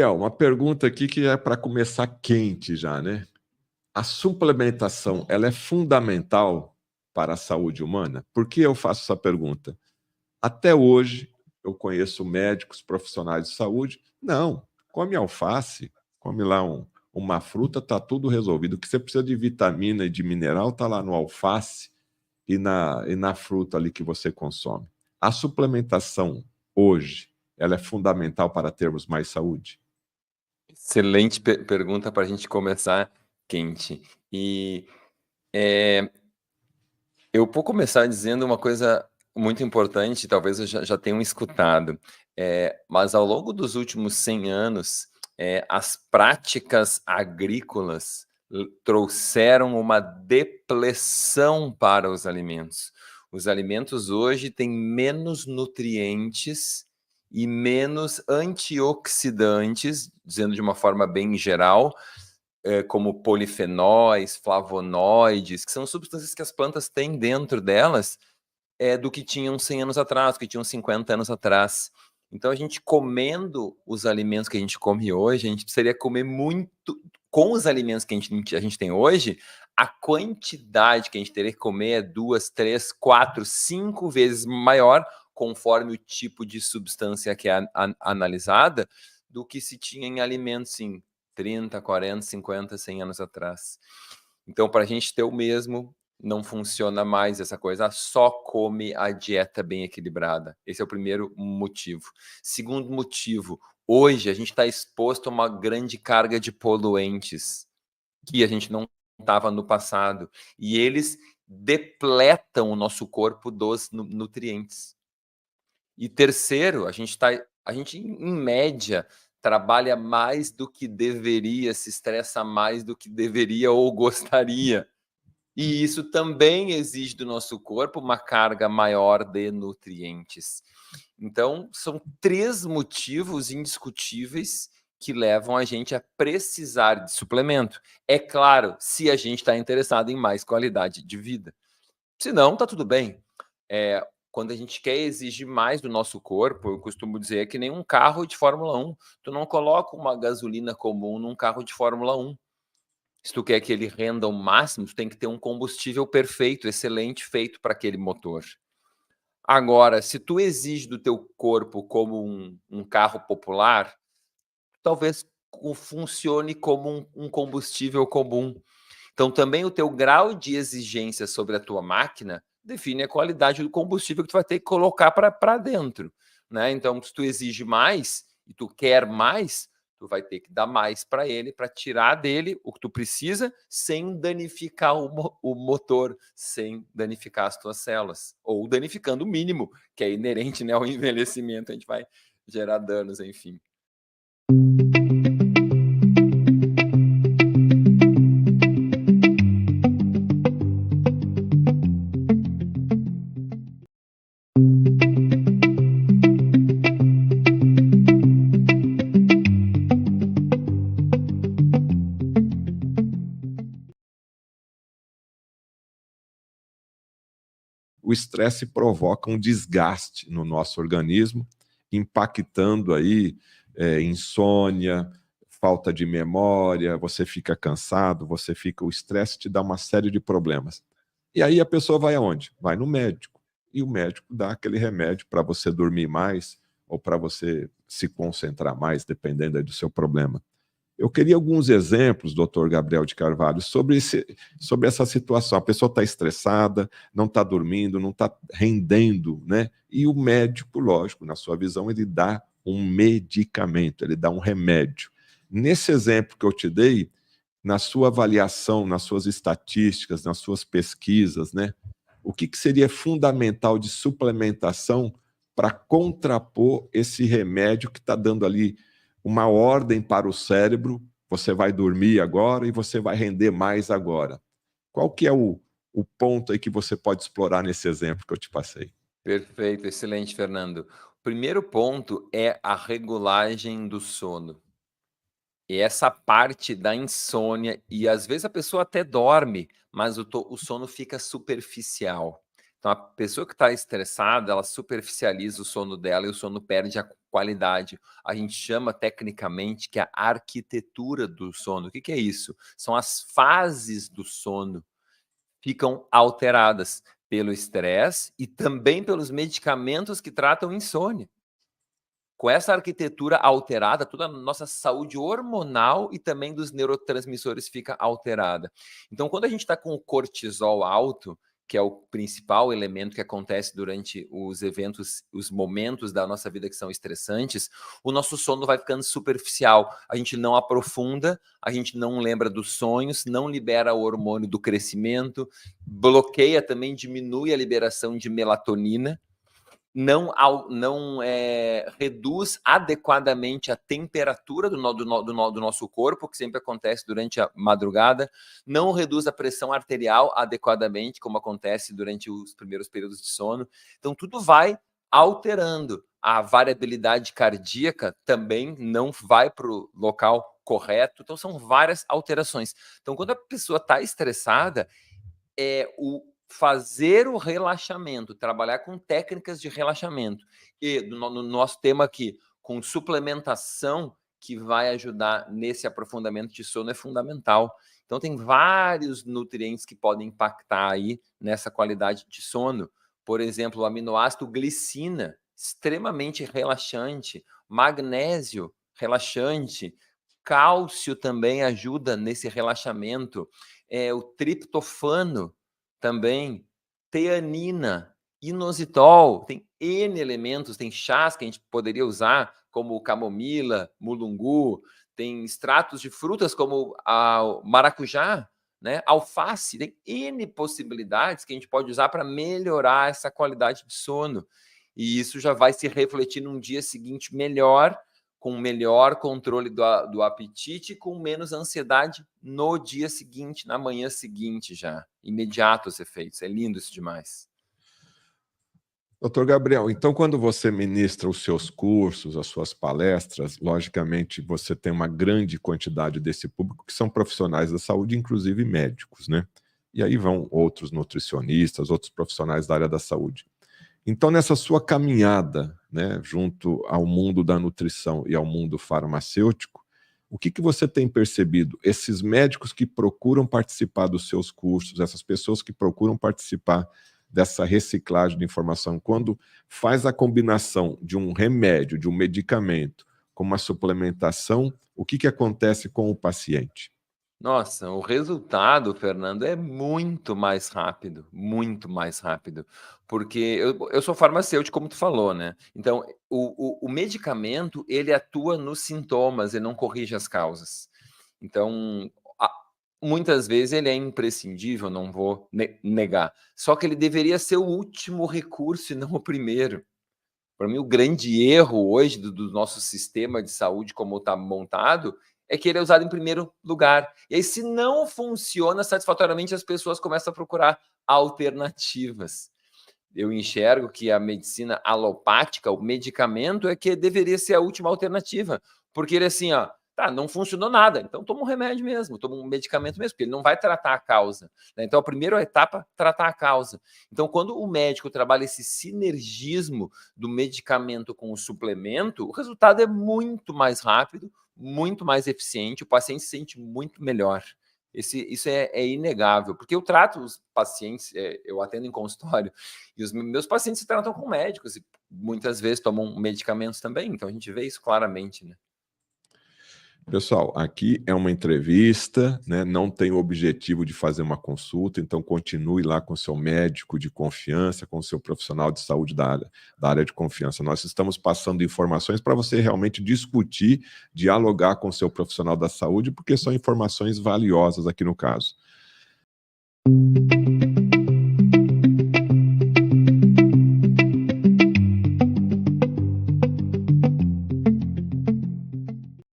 Gabriel, uma pergunta aqui que é para começar quente já, né? A suplementação, ela é fundamental para a saúde humana? Por que eu faço essa pergunta? Até hoje, eu conheço médicos, profissionais de saúde. Não, come alface, come lá uma fruta, está tudo resolvido. O que você precisa de vitamina e de mineral está lá no alface e na fruta ali que você consome. A suplementação hoje, ela é fundamental para termos mais saúde? Excelente pergunta para a gente começar quente. E é, eu vou começar dizendo uma coisa muito importante, talvez eu já tenham escutado, mas ao longo dos últimos 100 anos, as práticas agrícolas trouxeram uma depleção para os alimentos. Os alimentos hoje têm menos nutrientes e menos antioxidantes, dizendo de uma forma bem geral, como polifenóis, flavonoides, que são substâncias que as plantas têm dentro delas, do que tinham 100 anos atrás, que tinham 50 anos atrás. Então, a gente comendo os alimentos que a gente come hoje, a gente precisaria comer muito, com os alimentos que a gente tem hoje, a quantidade que a gente teria que comer é 2, 3, 4, 5 vezes maior, conforme o tipo de substância que é analisada, do que se tinha em alimentos, sim, 30, 40, 50, 100 anos atrás. Então, para a gente ter o mesmo, não funciona mais essa coisa, só come a dieta bem equilibrada. Esse é o primeiro motivo. Segundo motivo, hoje a gente está exposto a uma grande carga de poluentes que a gente não estava no passado. E eles depletam o nosso corpo dos nutrientes. E terceiro, a gente em média trabalha mais do que deveria, se estressa mais do que deveria ou gostaria. E isso também exige do nosso corpo uma carga maior de nutrientes. Então, são 3 motivos indiscutíveis que levam a gente a precisar de suplemento. É claro, se a gente está interessado em mais qualidade de vida. Se não, está tudo bem. Quando a gente quer exigir mais do nosso corpo, eu costumo dizer que nem um carro de Fórmula 1. Tu não coloca uma gasolina comum num carro de Fórmula 1. Se tu quer que ele renda ao máximo, tu tem que ter um combustível perfeito, excelente, feito para aquele motor. Agora, se tu exige do teu corpo como um carro popular, talvez funcione como um combustível comum. Então, também o teu grau de exigência sobre a tua máquina define a qualidade do combustível que tu vai ter que colocar para dentro, né? Então, se tu exige mais e tu quer mais, tu vai ter que dar mais para ele, para tirar dele o que tu precisa, sem danificar o motor, sem danificar as tuas células, ou danificando o mínimo, que é inerente, né, ao envelhecimento, a gente vai gerar danos, enfim. O estresse provoca um desgaste no nosso organismo, impactando aí insônia, falta de memória, você fica cansado, o estresse te dá uma série de problemas. E aí a pessoa vai aonde? Vai no médico. E o médico dá aquele remédio para você dormir mais ou para você se concentrar mais, dependendo aí do seu problema. Eu queria alguns exemplos, doutor Gabriel de Carvalho, sobre essa situação. A pessoa está estressada, não está dormindo, não está rendendo, né? E o médico, lógico, na sua visão, ele dá um medicamento, ele dá um remédio. Nesse exemplo que eu te dei, na sua avaliação, nas suas estatísticas, nas suas pesquisas, né? O que seria fundamental de suplementação para contrapor esse remédio que está dando ali uma ordem para o cérebro: você vai dormir agora e você vai render mais agora. Qual que é o ponto aí que você pode explorar nesse exemplo que eu te passei? Perfeito, excelente, Fernando. O primeiro ponto é a regulagem do sono. E essa parte da insônia, e às vezes a pessoa até dorme, mas o sono fica superficial. Então, a pessoa que está estressada, ela superficializa o sono dela e o sono perde a qualidade. A gente chama tecnicamente que é a arquitetura do sono. O que é isso? São as fases do sono ficam alteradas pelo estresse e também pelos medicamentos que tratam insônia. Com essa arquitetura alterada, toda a nossa saúde hormonal e também dos neurotransmissores fica alterada. Então, quando a gente está com o cortisol alto, que é o principal elemento que acontece durante os eventos, os momentos da nossa vida que são estressantes, o nosso sono vai ficando superficial. A gente não aprofunda, a gente não lembra dos sonhos, não libera o hormônio do crescimento, bloqueia também, diminui a liberação de melatonina, não reduz adequadamente a temperatura do nosso corpo, que sempre acontece durante a madrugada, não reduz a pressão arterial adequadamente, como acontece durante os primeiros períodos de sono. Então, tudo vai alterando. A variabilidade cardíaca também não vai para o local correto. Então, são várias alterações. Então, quando a pessoa está estressada, fazer o relaxamento, trabalhar com técnicas de relaxamento e no nosso tema aqui, com suplementação que vai ajudar nesse aprofundamento de sono é fundamental. Então tem vários nutrientes que podem impactar aí nessa qualidade de sono. Por exemplo, o aminoácido glicina, extremamente relaxante, magnésio, relaxante, cálcio também ajuda nesse relaxamento, o triptofano, também, teanina, inositol, tem N elementos, tem chás que a gente poderia usar, como camomila, mulungu, tem extratos de frutas como a maracujá, né? Alface, tem N possibilidades que a gente pode usar para melhorar essa qualidade de sono. E isso já vai se refletir num dia seguinte melhor, com melhor controle do apetite, com menos ansiedade no dia seguinte, na manhã seguinte já. Imediato os efeitos. É lindo isso demais. Doutor Gabriel, então quando você ministra os seus cursos, as suas palestras, logicamente você tem uma grande quantidade desse público que são profissionais da saúde, inclusive médicos, né? E aí vão outros nutricionistas, outros profissionais da área da saúde. Então, nessa sua caminhada, né, junto ao mundo da nutrição e ao mundo farmacêutico, o que você tem percebido? Esses médicos que procuram participar dos seus cursos, essas pessoas que procuram participar dessa reciclagem de informação, quando faz a combinação de um remédio, de um medicamento, com uma suplementação, o que acontece com o paciente? Nossa, o resultado, Fernando, é muito mais rápido, porque eu sou farmacêutico, como tu falou, né? Então, o medicamento, ele atua nos sintomas, ele não corrige as causas. Então, muitas vezes ele é imprescindível, não vou negar, só que ele deveria ser o último recurso e não o primeiro. Para mim, o grande erro hoje do nosso sistema de saúde, como está montado, é que ele é usado em primeiro lugar. E aí, se não funciona satisfatoriamente, as pessoas começam a procurar alternativas. Eu enxergo que a medicina alopática, o medicamento, é que deveria ser a última alternativa. Porque ele é assim, ó, tá, não funcionou nada, então toma um remédio mesmo, toma um medicamento mesmo, porque ele não vai tratar a causa, né? Então, a primeira etapa, tratar a causa. Então, quando o médico trabalha esse sinergismo do medicamento com o suplemento, o resultado é muito mais rápido, muito mais eficiente, o paciente se sente muito melhor. Isso é inegável, porque eu trato os pacientes, eu atendo em consultório, e os meus pacientes se tratam com médicos, e muitas vezes tomam medicamentos também, então a gente vê isso claramente, né? Pessoal, aqui é uma entrevista, né? Não tem o objetivo de fazer uma consulta, então continue lá com o seu médico de confiança, com o seu profissional de saúde da área de confiança. Nós estamos passando informações para você realmente discutir, dialogar com o seu profissional da saúde, porque são informações valiosas aqui no caso.